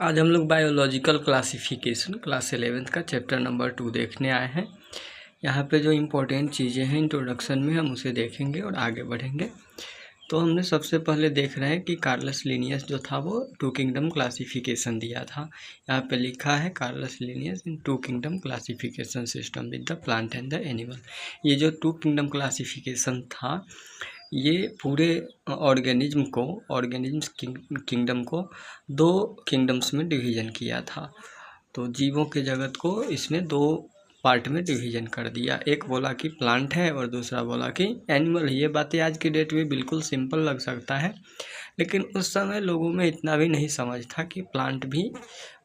आज हम लोग बायोलॉजिकल क्लासिफिकेशन क्लास 11th का चैप्टर नंबर 2 देखने आए हैं। यहाँ पे जो इम्पोर्टेंट चीज़ें हैं इंट्रोडक्शन में हम उसे देखेंगे और आगे बढ़ेंगे। तो हमने सबसे पहले देख रहे हैं कि कार्लस लिनियस जो था वो टू किंगडम क्लासिफिकेशन दिया था। यहाँ पे लिखा है Carolus Linnaeus in two kingdom classification system with the plant and the animal. ये जो टू किंगडम क्लासिफिकेशन था ये पूरे ऑर्गेनिज्म किंगडम को दो किंगडम्स में डिवीज़न किया था। तो जीवों के जगत को इसने दो पार्ट में डिवीज़न कर दिया। एक बोला कि प्लांट है और दूसरा बोला कि एनिमल है। ये बातें आज की डेट में बिल्कुल सिंपल लग सकता है, लेकिन उस समय लोगों में इतना भी नहीं समझ था कि प्लांट भी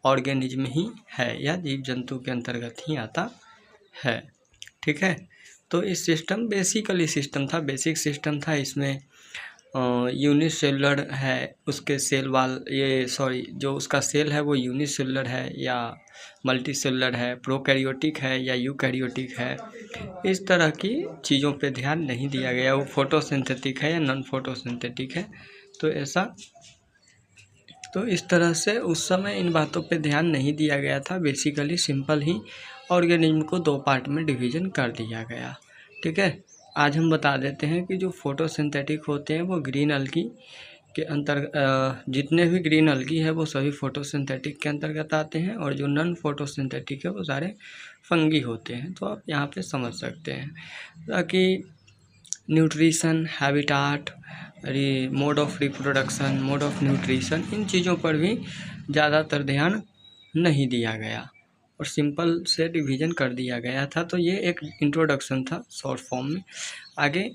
ऑर्गेनिज्म ही है या जीव जंतु के अंतर्गत ही आता है। ठीक है, तो इस सिस्टम बेसिकली सिस्टम था, बेसिक सिस्टम था। इसमें यूनिसेलुलर है, उसके सेल वाल जो उसका सेल है वो यूनिसेलुलर है या मल्टीसेलुलर है, प्रोकैरियोटिक है या यूकैरियोटिक है। इस तरह की चीज़ों पे ध्यान नहीं दिया गया, वो फोटोसिंथेटिक है या नॉन फोटोसिंथेटिक है। तो इस तरह से उस समय इन बातों पे ध्यान नहीं दिया गया था। बेसिकली सिंपल ही ऑर्गेनिज्म को दो पार्ट में डिवीज़न कर दिया गया। ठीक है, आज हम बता देते हैं कि जो फोटोसिंथेटिक होते हैं वो ग्रीन अलगी के जितने भी ग्रीन अलगी है वो सभी फोटोसिंथेटिक के अंतर्गत आते हैं, और जो नॉन फोटोसिंथेटिक है वो सारे फंगी होते हैं। तो आप यहाँ पे समझ सकते हैं ताकि nutrition, habitat, mode of reproduction, mode of nutrition, इन चीज़ों पर भी ज़्यादातर ध्यान नहीं दिया गया और सिंपल से डिवीज़न कर दिया गया था। तो ये एक इंट्रोडक्शन था शॉर्ट फॉर्म में। आगे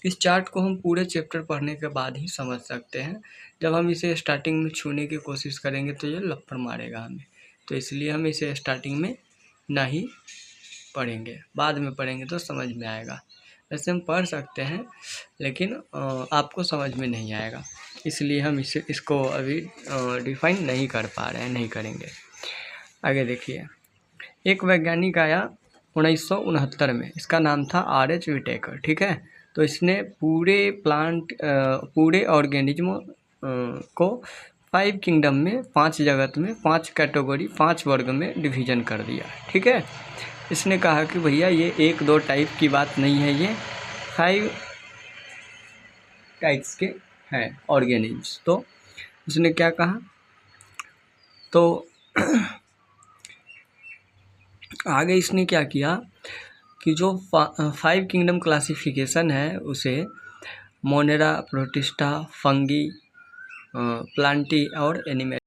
इस चार्ट को हम पूरे चैप्टर पढ़ने के बाद ही समझ सकते हैं। जब हम इसे स्टार्टिंग में छूने की कोशिश करेंगे तो ये लपड़ मारेगा हमें, तो इसलिए हम इसे स्टार्टिंग में नहीं पढ़ेंगे, बाद में पढ़ेंगे तो समझ में आएगा। वैसे हम पढ़ सकते हैं लेकिन आपको समझ में नहीं आएगा, इसलिए हम इसको अभी डिफाइन नहीं कर पा रहे हैं, नहीं करेंगे। आगे देखिए, एक वैज्ञानिक आया 1969 में, इसका नाम था R.H. विटेकर। ठीक है, तो इसने पूरे ऑर्गेनिज्म को 5 किंगडम में, 5 जगत में, 5 कैटेगरी, 5 वर्ग में डिवीज़न कर दिया। ठीक है, इसने कहा कि भैया ये 1-2 टाइप की बात नहीं है, ये 5 टाइप्स के हैं ऑर्गेनिज्म। तो उसने क्या कहा, तो आगे इसने क्या किया कि जो 5 किंगडम क्लासिफिकेशन है उसे मोनेरा, प्रोटिस्टा, फंगी, प्लांटी और एनिमल